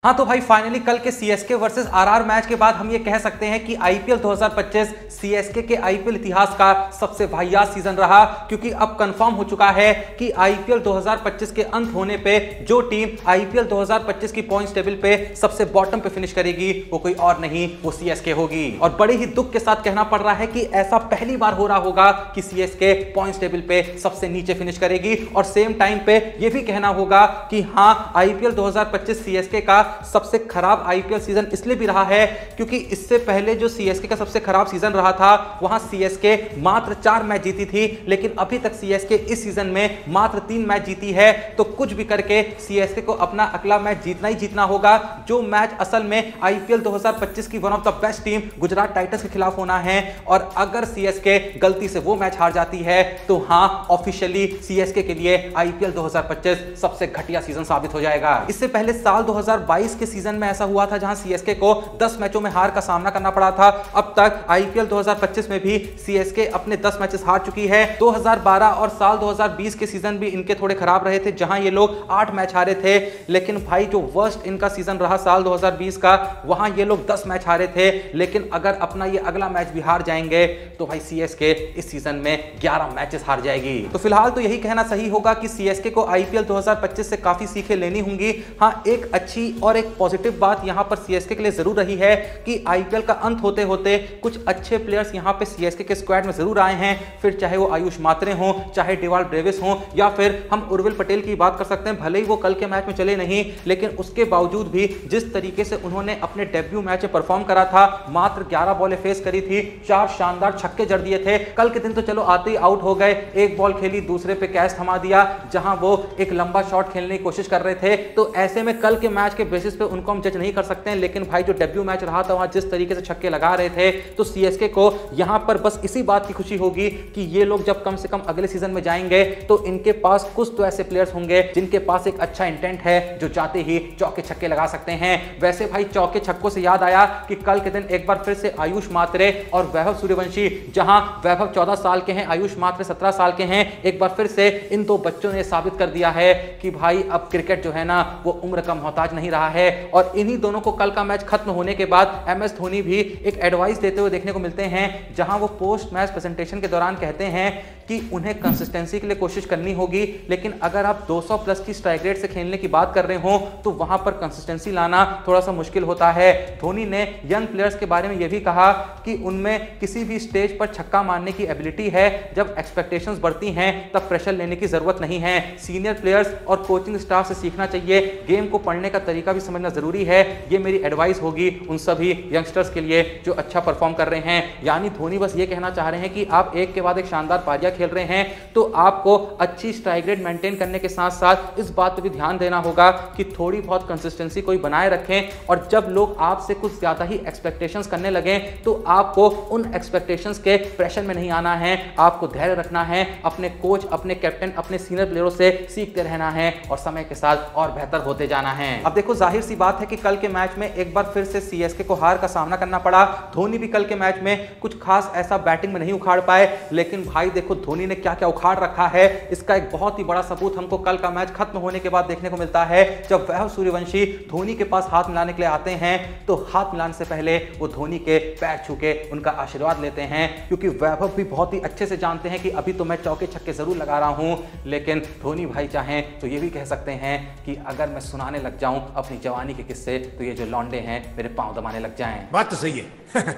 हाँ तो भाई फाइनली कल के सीएसके वर्सेस आरआर मैच के बाद हम ये कह सकते हैं कि आईपीएल 2025 सीएसके के आईपीएल इतिहास का सबसे वाहियात सीजन रहा, क्योंकि अब कंफर्म हो चुका है कि आईपीएल 2025 के अंत होने पे जो टीम आईपीएल 2025 की पॉइंट्स टेबल पे सबसे बॉटम पे फिनिश करेगी वो कोई और नहीं, वो सीएसके होगी। और बड़े ही दुख के साथ कहना पड़ रहा है कि ऐसा पहली बार हो रहा होगा कि सीएसके पॉइंट्स टेबल पे सबसे नीचे फिनिश करेगी। और सेम टाइम पे ये भी कहना होगा कि हाँ, आईपीएल 2025 सीएसके का सबसे खराब आईपीएल सीजन इसलिए भी रहा है क्योंकि इससे पहले जो सीएसके का सबसे खराब सीजन रहा था वहां सीएसके मात्र 4 मैच जीती थी, लेकिन अभी तक सीएसके इस सीजन में मात्र 3 मैच जीती है। तो कुछ भी करके सीएसके को अपना अगला मैच जीतना ही जीतना होगा, जो मैच असल में आईपीएल 2025 की one of the best team Gujarat Titans के खिलाफ होना है। और अगर सीएसके गलती से वो मैच हार जाती है तो हाँ, ऑफिशियली सीएसके के लिए आईपीएल 2025 सबसे घटिया सीजन साबित हो जाएगा। इससे पहले साल 2022 के सीजन में ऐसा हुआ था जहां सीएसके को 10 मैचों में हार का सामना करना पड़ा था। अब तक आईपीएल 2025 में भी सीएसके अपने 10 मैचेस हार चुकी है। 2012 और साल 2020 के सीजन भी इनके थोड़े खराब रहे थे, जहां ये लोग 8 मैच हारे थे। लेकिन भाई जो वर्स्ट इनका सीजन रहा साल 2020 का, वहां ये लोग 10 मैच हारे थे। लेकिन अगर अपना ये अगला मैच भी हार जाएंगे तो भाई सीएसके इस सीजन में 11 मैचेस हार जाएगी। तो फिलहाल तो यही कहना सही होगा कि सीएसके को आईपीएल 2025 से काफी सीखें लेनी होंगी। हाँ, एक अच्छी और एक पॉजिटिव बात यहां पर सीएसके के लिए जरूर रही है कि आईपीएल का अंत होते होते कुछ अच्छे प्लेयर्स यहां पे सीएसके के स्क्वाड में जरूर आए हैं। फिर चाहे वो आयुष मात्रे हो, चाहे डेवाल्ड ब्रेविस हो, या फिर हम उर्विल पटेल की बात कर सकते हैं। भले ही वो कल के मैच में चले नहीं, लेकिन उसके बावजूद भी जिस तरीके से उन्होंने अपने डेब्यू मैच में परफॉर्म करा था, मात्र 11 बॉलें फेस करी थी, 4 शानदार छक्के जड़ दिए थे। कल के दिन तो चलो आते ही आउट हो गए, एक बॉल खेली दूसरे पे कैच थमा दिया जहां वो एक लंबा शॉट खेलने की कोशिश कर रहे थे। तो ऐसे में कल के मैच के बेसिस पे उनको हम जज नहीं कर सकते हैं। लेकिन भाई जो डेब्यू मैच रहा था वहां जिस तरीके से छक्के लगा रहे थे, तो सीएसके को यहां पर बस इसी बात की खुशी होगी कि ये लोग जब कम से कम अगले सीजन में जाएंगे तो इनके पास कुछ तो ऐसे प्लेयर्स होंगे जिनके पास एक अच्छा इंटेंट है, जो जाते ही चौके छक्के लगा सकते हैं। वैसे भाई चौके छक्कों से याद आया कि कल के दिन एक बार फिर से आयुष मात्रे और वैभव सूर्यवंशी, जहां वैभव 14 साल के हैं, आयुष मात्रे 17 साल के हैं, एक बार फिर से इन दो बच्चों ने साबित कर दिया है कि भाई अब क्रिकेट जो है ना वो उम्र का मोहताज नहीं रहा है। और इन्हीं दोनों को कल का मैच खत्म होने के बाद एमएस धोनी भी एक एडवाइस देते हुए देखने को मिलते हैं, जहां वो पोस्ट मैच प्रेजेंटेशन के दौरान कहते हैं कि उन्हें कंसिस्टेंसी के लिए कोशिश करनी होगी, लेकिन अगर आप 200 प्लस की स्ट्राइक रेट से खेलने की बात कर रहे हो तो वहां पर कंसिस्टेंसी लाना थोड़ा सा मुश्किल होता है। धोनी ने यंग प्लेयर्स के बारे में यह भी कहा कि उनमें किसी भी स्टेज पर छक्का मारने की एबिलिटी है, जब एक्सपेक्टेशंस बढ़ती हैं तब प्रेशर लेने की जरूरत नहीं है। सीनियर प्लेयर्स और कोचिंग स्टाफ से सीखना चाहिए, गेम को पढ़ने का तरीका भी समझना जरूरी है। ये मेरी एडवाइस होगी उन सभी यंगस्टर्स के लिए जो अच्छा परफॉर्म कर रहे हैं। यानी धोनी बस ये कहना चाह रहे हैं कि आप एक के बाद एक शानदार पारियां खेल रहे हैं तो आपको अच्छी स्ट्राइक रेट मेंटेन करने के साथ साथ इस बात पर भी ध्यान देना होगा कि थोड़ी बहुत कंसिस्टेंसी कोई बनाए रखें। और जब लोग आपसे कुछ ज्यादा ही एक्सपेक्टेशंस करने लगे तो आपको उन एक्सपेक्टेशंस के प्रेशर में नहीं आना है, आपको धैर्य रखना है, अपने कोच, अपने कैप्टन, अपने सीनियर प्लेयरों से सीखते रहना है और समय के साथ और बेहतर होते जाना है। अब देखो, जाहिर सी बात है कि कल के मैच में एक बार फिर से सीएसके को हार का सामना करना पड़ा। धोनी भी कल के मैच में कुछ खास ऐसा बैटिंग में नहीं उखाड़ पाए, लेकिन भाई देखो धोनी ने क्या क्या उखाड़ रखा है, इसका एक बहुत ही बड़ा सबूत हमको कल का मैच खत्म होने के बाद देखने को मिलता है। जब वैभव सूर्यवंशी धोनी के पास हाथ मिलाने के लिए आते हैं तो हाथ मिलाने से पहले वो धोनी के पैर छू के उनका आशीर्वाद लेते हैं, क्योंकि वैभव भी बहुत ही अच्छे से जानते हैं कि अभी तो मैं चौके छक्के जरूर लगा रहा हूं, लेकिन धोनी भाई चाहें तो ये भी कह सकते हैं कि अगर मैं सुनाने लग जाऊं अपनी जवानी के किस्से तो ये जो लौंडे हैं मेरे पांव दबाने लग जाएं। बात तो सही है।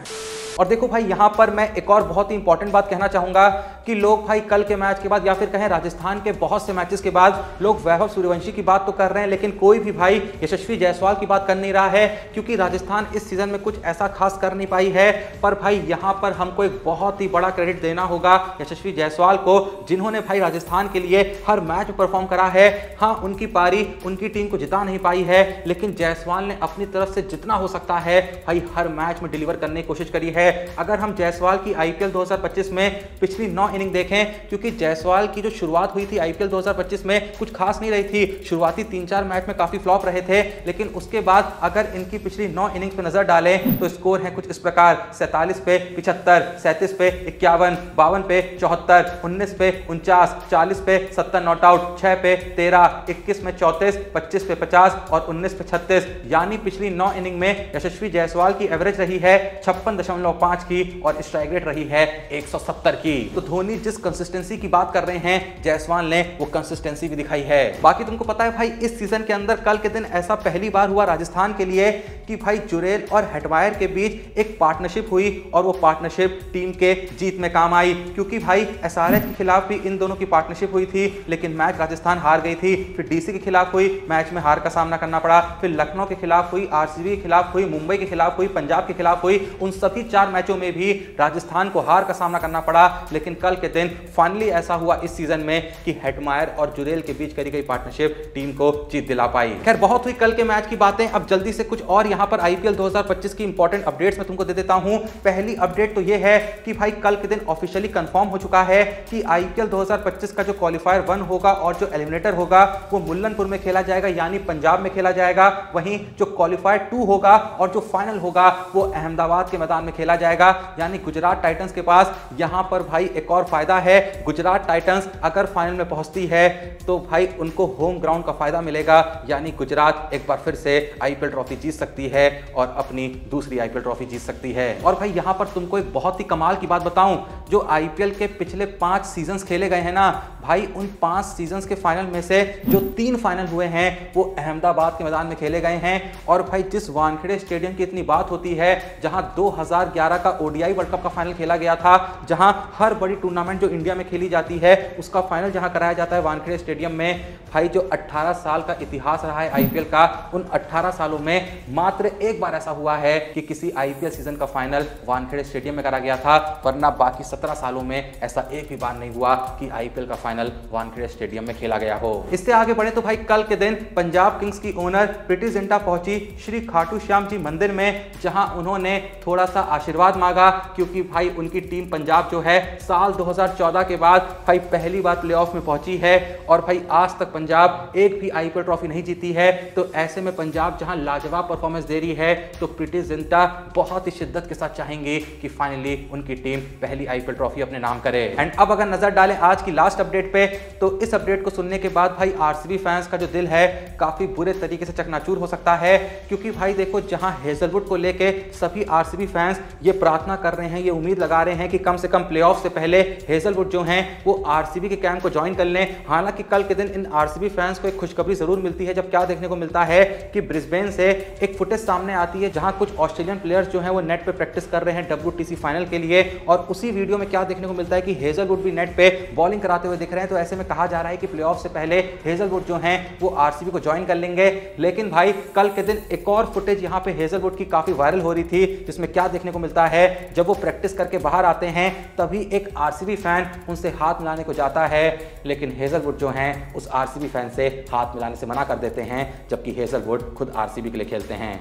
और देखो भाई, यहां पर मैं एक और बहुत ही इंपॉर्टेंट बात कहना चाहूंगा कि लोग भाई कल के मैच के बाद या फिर कहें राजस्थान के बहुत से मैचेस के बाद लोग वैभव सूर्यवंशी की बात तो कर रहे हैं, लेकिन कोई भी भाई यशस्वी जायसवाल की बात कर नहीं रहा है, क्योंकि राजस्थान इस सीजन में कुछ ऐसा खास कर नहीं पाई है। पर भाई यहां पर हमको एक बहुत ही बड़ा क्रेडिट देना होगा यशस्वी जायसवाल को, जिन्होंने भाई राजस्थान के लिए हर मैच में परफॉर्म करा है। हाँ, उनकी पारी उनकी टीम को जिता नहीं पाई है, लेकिन जायसवाल ने अपनी तरफ से जितना हो सकता है भाई हर मैच में डिलीवर करने की कोशिश करी है। है। अगर हम जायसवाल की आईपीएल 2025 में पिछली 9 इनिंग देखें, क्योंकि जायसवाल की जो शुरुआत हुई थी आईपीएल 2025 में कुछ खास नहीं रही थी, शुरुआती 3-4 मैच में काफी फ्लॉप रहे थे, लेकिन उसके बाद अगर इनकी पिछली 9 इनिंग्स पे नजर डालें तो स्कोर है कुछ इस प्रकार: 47 पे 75, 37 पे 51, 52 पे 74, 19 पे 49, 40 पे 70 नॉट आउट, 6 पे 13, 21 में 34, 25 पे 50 और 19 पे 36। यानी पिछली 9 इनिंग में यशस्वी जायसवाल की एवरेज रही है 56.5 की और स्ट्राइक रेट रही है 170 की। तो धोनी जिस कंसिस्टेंसी की बात कर रहे हैं, जायसवाल ने वो कंसिस्टेंसी भी दिखाई है। बाकी तुमको पता है भाई, इस सीजन के अंदर कल के दिन ऐसा पहली बार हुआ राजस्थान के लिए कि भाई जुरेल और हेटमायर के बीच एक पार्टनरशिप हुई और वो पार्टनरशिप टीम के जीत में काम आई, क्योंकि भाई एसआरएच के खिलाफ भी इन दोनों की पार्टनरशिप हुई थी, लेकिन मैच राजस्थान हार गई थी। फिर डीसी के खिलाफ हुई, मैच में हार का सामना करना पड़ा। फिर लखनऊ के खिलाफ हुई, आरसीबी के खिलाफ हुई, मुंबई के खिलाफ हुई, पंजाब के खिलाफ हुई। उन सभी 4 मैचों में भी राजस्थान को हार का सामना करना पड़ा। लेकिन कल के दिन फाइनली ऐसा हुआ इस सीजन में कि हेटमायर और जुरेल के बीच करी गई पार्टनरशिप टीम को जीत दिला पाई। खैर, बहुत हुई कल के मैच की बातें। अब जल्दी से कुछ और यहां पर आईपीएल 2025 की इंपॉर्टेंट अपडेट्स मैं तुमको दे देता हूं। पहली अपडेट तो यह है कि भाई कल के दिन ऑफिशियली कंफर्म हो चुका है कि आईपीएल 2025 का जो क्वालिफायर 1 होगा और जो एलिमिनेटर होगा वो मुल्लनपुर में खेला जाएगा, यानी पंजाब में खेला जाएगा। वहीं जो क्वालिफायर 2 होगा और जो फाइनल होगा वो अहमदाबाद के मैदान में खेला जाएगा, यानी गुजरात टाइटंस के पास यहां पर भाई एक और फायदा है। गुजरात टाइटंस अगर फाइनल में पहुंचती है तो भाई उनको होम ग्राउंड का फायदा मिलेगा, यानी गुजरात एक बार फिर से आईपीएल ट्रॉफी जीत सकती है और अपनी दूसरी आईपीएल ट्रॉफी जीत सकती है। और भाई यहां पर तुमको एक बहुत ही कमाल की बात बताऊं, जो आईपीएल के पिछले 5 सीजन्स खेले गए हैं ना भाई, उन 5 सीजन्स के फाइनल में से जो 3 फाइनल हुए हैं वो अहमदाबाद के मैदान में खेले गए हैं। और भाई जिस वानखेड़े स्टेडियम की इतनी बात होती है, जहां 2011 का ओडीआई वर्ल्ड कप का फाइनल खेला गया था, जहां हर बड़ी टूर्नामेंट जो इंडिया में खेली जाती है उसका फाइनल जहां कराया जाता है वानखेड़े स्टेडियम में, भाई जो 18 साल का इतिहास रहा है आईपीएल का, उन 18 सालों में मात्र एक बार ऐसा हुआ है कि किसी आईपीएल सीजन का फाइनल वानखेड़े स्टेडियम में करा गया था, वरना बाकी 17 सालों में ऐसा एक भी बार नहीं हुआ कि आईपीएल का फाइनल वानखेड़े स्टेडियम में खेला गया हो। इससे आगे बढ़े तो भाई कल के दिन पंजाब किंग्स की ओनर प्रीति जिंटा पहुंची श्री खाटू श्याम जी मंदिर में, जहां उन्होंने थोड़ा सा आशीर्वाद मांगा, क्योंकि भाई उनकी टीम पंजाब जो है साल 2014 के बाद भाई पहली बार प्लेऑफ में पहुंची है और भाई आज तक पंजाब एक भी आईपीएल ट्रॉफी नहीं जीती है। तो ऐसे में पंजाब जहां लाजवाब परफॉर्मेंस दे रही है, तो प्रीति जिंटा बहुत ही शिद्दत के साथ चाहेंगे कि फाइनली उनकी टीम पहली आईपीएल ट्रॉफी अपने नाम करे। एंड अब अगर नजर डालें आज की लास्ट अपडेट पे, तो इस अपडेट को सुनने के बाद भाई आरसीबी फैंस का जो दिल है काफी बुरे तरीके से चकनाचूर हो सकता है, क्योंकि भाई देखो जहां हेजलवुड को लेके सभी आरसीबी फैंस ये प्रार्थना कर रहे हैं, ये उम्मीद लगा रहे हैं कि कम से कम प्लेऑफ से पहले हेजलवुड जो हैं वो आरसीबी के कैंप को ज्वाइन कर लें। हालांकि कल के दिन इन आरसीबी फैंस को एक खुशखबरी जरूर मिलती है, जब क्या देखने को मिलता है कि ब्रिस्बेन से एक फुटेज सामने आती है जहां कुछ ऑस्ट्रेलियन प्लेयर्स जो हैं वो नेट पे प्रैक्टिस कर रहे हैं WTC फाइनल के लिए, और उसी वीडियो में क्या देखने को मिलता है कि हेजलवुड भी नेट पे बॉलिंग कराते हुए दिख रहे हैं। तो ऐसे में कहा जा रहा है कि प्लेऑफ से पहले हेजलवुड जो हैं वो आरसीबी को ज्वाइन कर लेंगे। लेकिन भाई कल के दिन एक और फुटेज यहां पे हेजलवुड की काफी वायरल हो रही थी, जिसमें क्या देखने को मिलता है, जब वो प्रैक्टिस करके बाहर आते हैं तभी एक आरसीबी फैन उनसे हाथ मिलाने को जाता है, लेकिन हेजलवुड जो हैं उस आरसीबी फैन से हाथ मिलाने से मना कर देते हैं, जबकि हेजलवुड खुद आरसीबी के लिए खेलते हैं।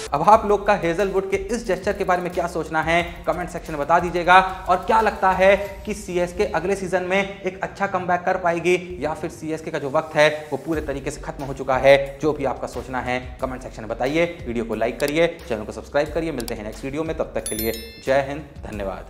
अब आप लोग का हेजलवुड के इस जेस्चर के बारे में क्या सोचना है कमेंट सेक्शन में बता दीजिएगा, और क्या लगता है कि सीएसके अगले सीजन में एक अच्छा कमबैक कर पाएगी या फिर सीएसके का जो वक्त है वो पूरे तरीके से खत्म हो चुका है। जो भी आपका सोचना है कमेंट सेक्शन में बताइए, वीडियो को लाइक करिए, चैनल को सब्सक्राइब करिए। मिलते हैं नेक्स्ट वीडियो में, तब तक के लिए जय हिंद, धन्यवाद।